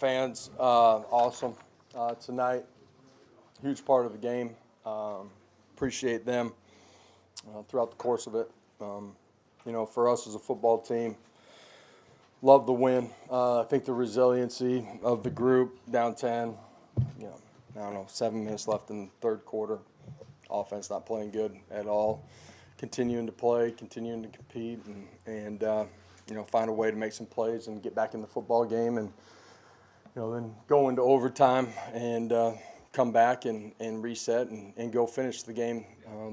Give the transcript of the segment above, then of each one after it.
fans, awesome tonight. Huge part of the game. Appreciate them throughout the course of it. For us as a football team, love the win. I think the resiliency of the group, down 10, 7 minutes left in the third quarter. Offense not playing good at all. Continuing to play, continuing to compete, and find a way to make some plays and get back in the football game, and then go into overtime and come back and reset and go finish the game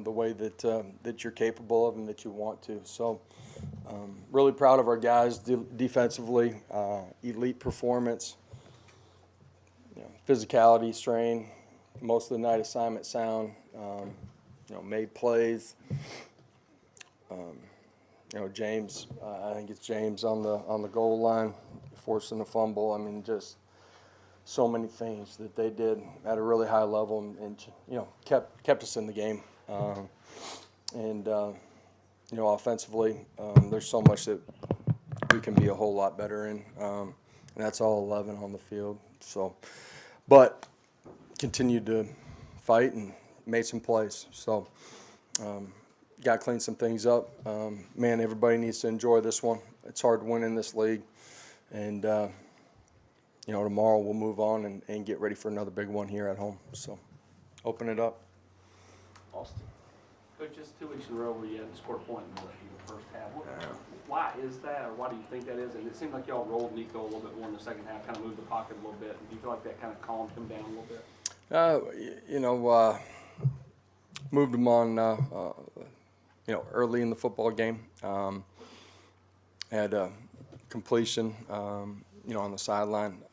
the way that you're capable of and that you want to. So really proud of our guys defensively, elite performance, physicality, strain, most of the night assignment sound, made plays. James, I think it's James on the goal line, forcing a fumble. I mean, just so many things that they did at a really high level and kept us in the game. Offensively, there's so much that we can be a whole lot better in, and that's all 11 on the field. So, but continued to fight and made some plays. So, got to clean some things up. Everybody needs to enjoy this one. It's hard to win in this league, and tomorrow we'll move on and get ready for another big one here at home. So, open it up. Austin. Coach, just 2 weeks in a row where you hadn't scored a point in the first half. Why is that, or why do you think that is? And it seemed like y'all rolled Nico a little bit more in the second half, kind of moved the pocket a little bit. Do you feel like that kind of calmed him down a little bit? Moved him on, early in the football game. Had a completion, on the sideline.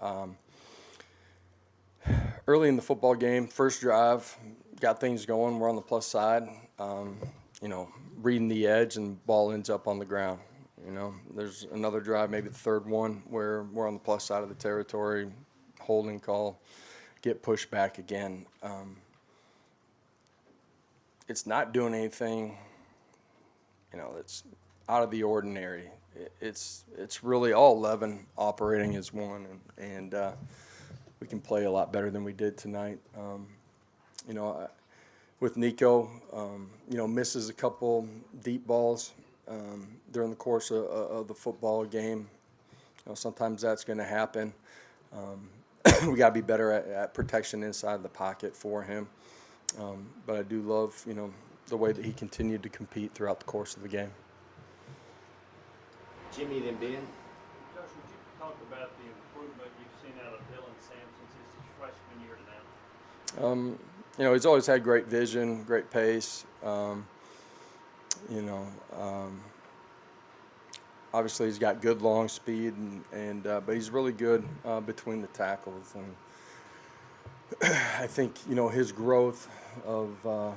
Early in the football game, first drive, got things going. We're on the plus side. Reading the edge, and ball ends up on the ground. There's another drive, maybe the third one, where we're on the plus side of the territory, holding call, get pushed back again. It's not doing anything, that's out of the ordinary. It's really all 11 operating as one, and we can play a lot better than we did tonight. With Nico, misses a couple deep balls during the course of the football game. Sometimes that's going to happen. We got to be better at protection inside the pocket for him. But I do love, the way that he continued to compete throughout the course of the game. Jimmy, then Ben. Josh, would you talk about the improvement you've seen out of Dylan Sampson since his freshman year to now? He's always had great vision, great pace. Obviously he's got good long speed, but he's really good between the tackles. And I think, his growth of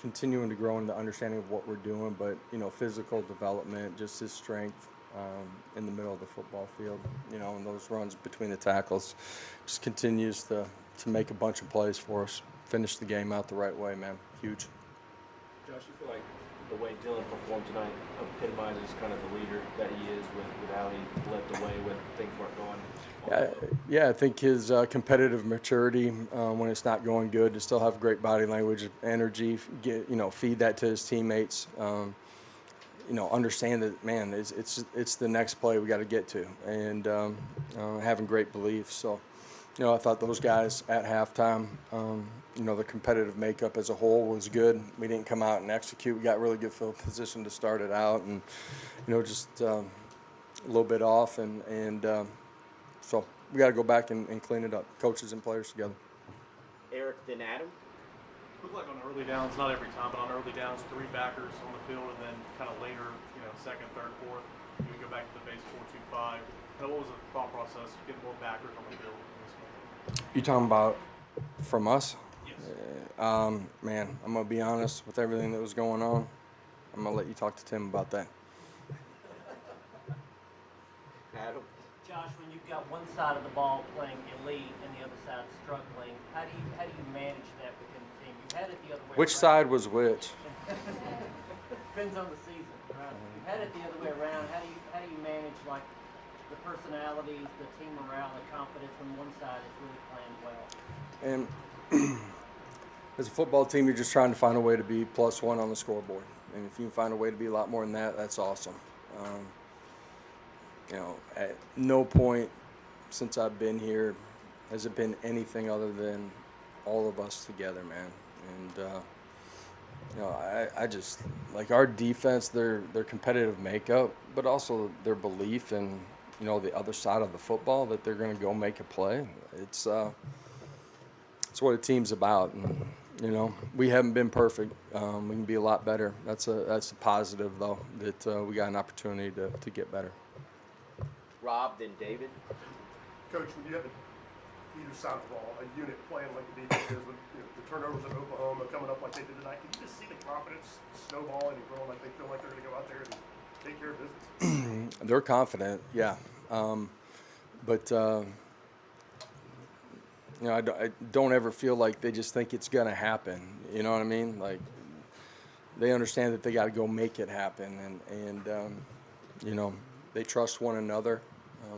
continuing to grow in the understanding of what we're doing, but, physical development, just his strength in the middle of the football field, and those runs between the tackles, just continues to make a bunch of plays for us, finish the game out the right way, man. Huge. Josh, you feel like the way Dylan performed tonight epitomizes kind of the leader that he is with how he led the way when things weren't going? Yeah, I think his competitive maturity when it's not going good, to still have great body language, energy, feed that to his teammates. Understand that, man, it's the next play we got to get to, and having great belief. So, I thought those guys at halftime, the competitive makeup as a whole was good. We didn't come out and execute. We got really good field position to start it out, and just a little bit off, and so we got to go back and clean it up, coaches and players together. Eric, then Adam. Looked like on early downs, not every time, but on early downs, 3 backers on the field, and then kind of later, second, third, fourth, you would go back to the base 4-2-5. What was the thought process, getting more backers on the field in this game? You talking about from us? Yes. Man, I'm going to be honest with everything that was going on. I'm going to let you talk to Tim about that. Adam. Josh, when you've got one side of the ball playing elite and the other side struggling, how do you manage that within the team? You've had it the other way Which around. side was which? Depends on the season. Right? You've had it the other way around. How do you manage like the personalities, the team morale, the confidence on one side is really playing well. And as a football team, you're just trying to find a way to be +1 on the scoreboard. And if you can find a way to be a lot more than that, that's awesome. At no point since I've been here has it been anything other than all of us together, man. And I just like our defense, their competitive makeup, but also their belief in the other side of the football that they're going to go make a play. It's what a team's about. And we haven't been perfect. We can be a lot better. That's a positive though, that we got an opportunity to get better. Rob, then David. Coach, when you have either side of the ball, a unit playing like the defense is with the turnovers at Oklahoma coming up like they did tonight, can you just see the confidence snowballing and growing like they feel like they're going to go out there and take care of business? They're confident, yeah. But I don't ever feel like they just think it's going to happen. You know what I mean? Like they understand that they got to go make it happen, and they trust one another.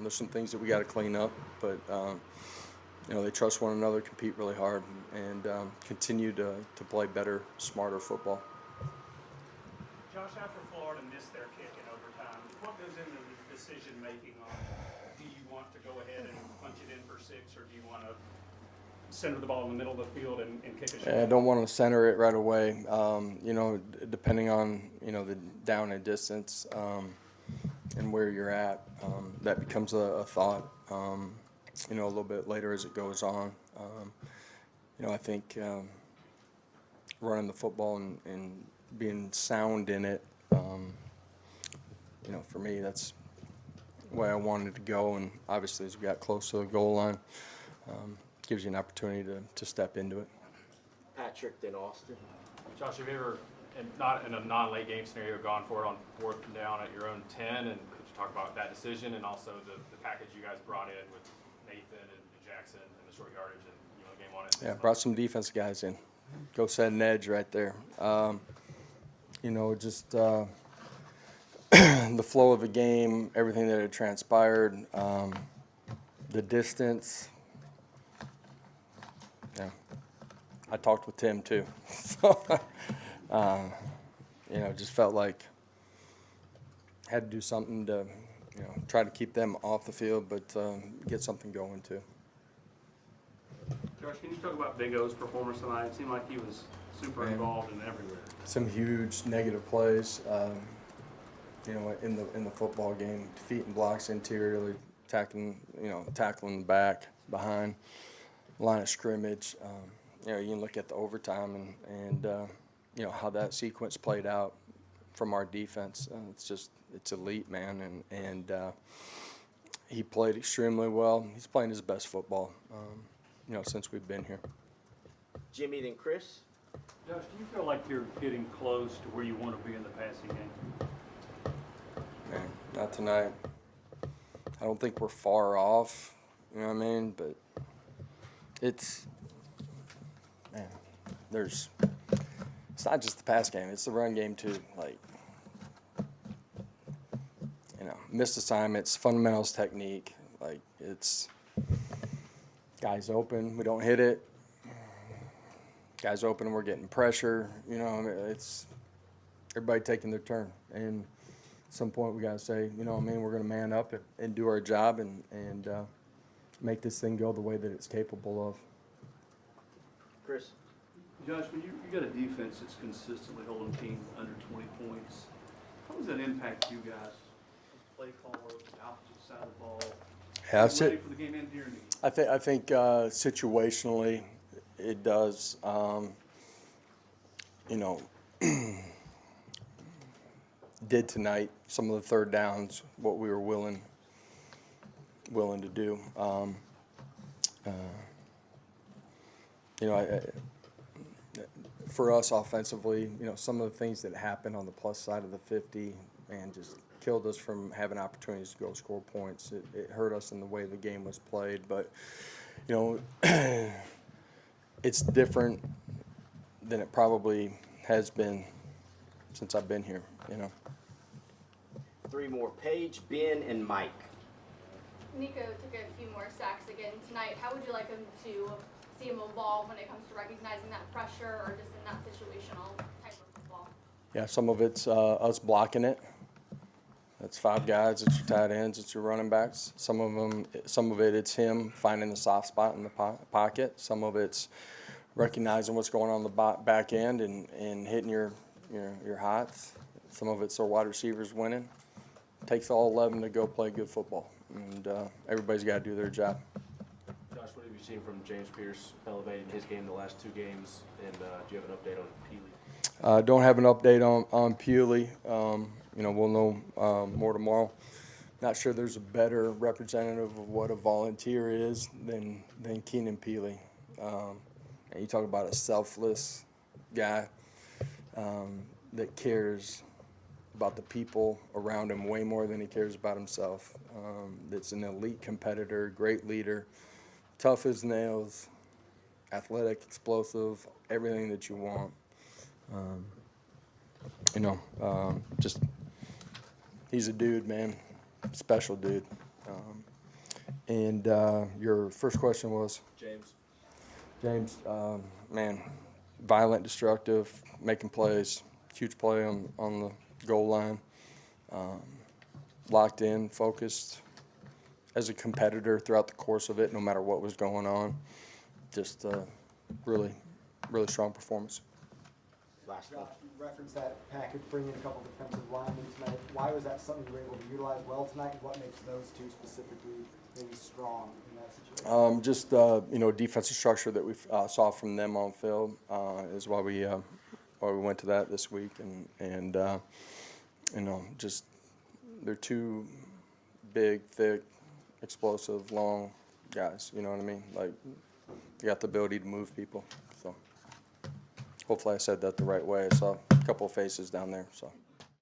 There's some things that we got to clean up, but they trust one another, compete really hard, and continue to play better, smarter football. Josh, after Florida missed their kick in overtime, what goes into the decision making on do you want to go ahead and punch it in for 6, or do you want to center the ball in the middle of the field and kick a shot? I don't want to center it right away. Depending on the down and distance and where you're at, that becomes a thought. A little bit later as it goes on. I think running the football and being sound in it, for me, that's the way I wanted to go. And obviously, as we got close to the goal line, gives you an opportunity to step into it. Patrick, then Austin. Josh, have you ever, and not in a non-late game scenario, gone for it on 4th and down at your own 10? And could you talk about that decision and also the package you guys brought in with Nathan and Jackson and the short yardage and game on it? Yeah, brought some defense guys in. Go set an edge right there. Just the flow of the game, everything that had transpired, the distance. Yeah, I talked with Tim too. So, just felt like had to do something to, try to keep them off the field, but get something going too. Josh, can you talk about Big O's performance tonight? It seemed like he was super involved in everywhere. Some huge negative plays, in the football game, defeating blocks interiorly, tackling the back, behind, line of scrimmage. You can look at the overtime and how that sequence played out from our defense. It's elite, man, and he played extremely well. He's playing his best football, since we've been here. Jimmy, then Chris. Josh, do you feel like you're getting close to where you want to be in the passing game? Man, not tonight. I don't think we're far off, you know what I mean? But it's not just the pass game, it's the run game too. Like, missed assignments, fundamentals, technique. Like, it's guys open, we don't hit it. Guys open and we're getting pressure. It's everybody taking their turn. And at some point we got to say, we're going to man up and do our job and make this thing go the way that it's capable of. Chris. Josh, when you got a defense that's consistently holding teams under 20 points, how does that impact you guys? Play caller, the opposite side of the ball. Yeah, that's ready it. for the game end here? I think situationally it does. Did tonight some of the third downs what we were willing to do. For us offensively, some of the things that happened on the plus side of the 50 and just killed us from having opportunities to go score points. It hurt us in the way the game was played, but it's different than it probably has been since I've been here. 3 more. Paige, Ben, and Mike. Nico took a few more sacks again tonight. How would you like him to see him evolve when it comes to recognizing that pressure or just in that situational type of football? Yeah, some of it's us blocking it. That's 5 guys. It's your tight ends. It's your running backs. Some of it, it's him finding the soft spot in the pocket. Some of it's recognizing what's going on the back end and hitting your hots. Some of it's our wide receivers winning. It takes all 11 to go play good football, and everybody's got to do their job. Josh, what have you seen from James Pierce elevating his game the last 2 games, and do you have an update on Peely? Don't have an update on Pewley. We'll know more tomorrow. Not sure there's a better representative of what a volunteer is than Keenan Peely. And you talk about a selfless guy that cares about the people around him way more than he cares about himself. That's an elite competitor, great leader, tough as nails, athletic, explosive, everything that you want. Just he's a dude, man, special dude. And your first question was? James, man, violent, destructive, making plays, huge play on the goal line, locked in, focused as a competitor throughout the course of it, no matter what was going on. Just really, really strong performance. Last Josh, one. you referenced that package, bringing a couple defensive linemen tonight. Why was that something you were able to utilize well tonight? And what makes those two specifically maybe strong in that situation? Just defensive structure that we saw from them on field is why we went to that this week, and just they're 2 big, thick, explosive, long guys. You know what I mean? Like, they got the ability to move people. So hopefully I said that the right way. I saw a couple of faces down there. So.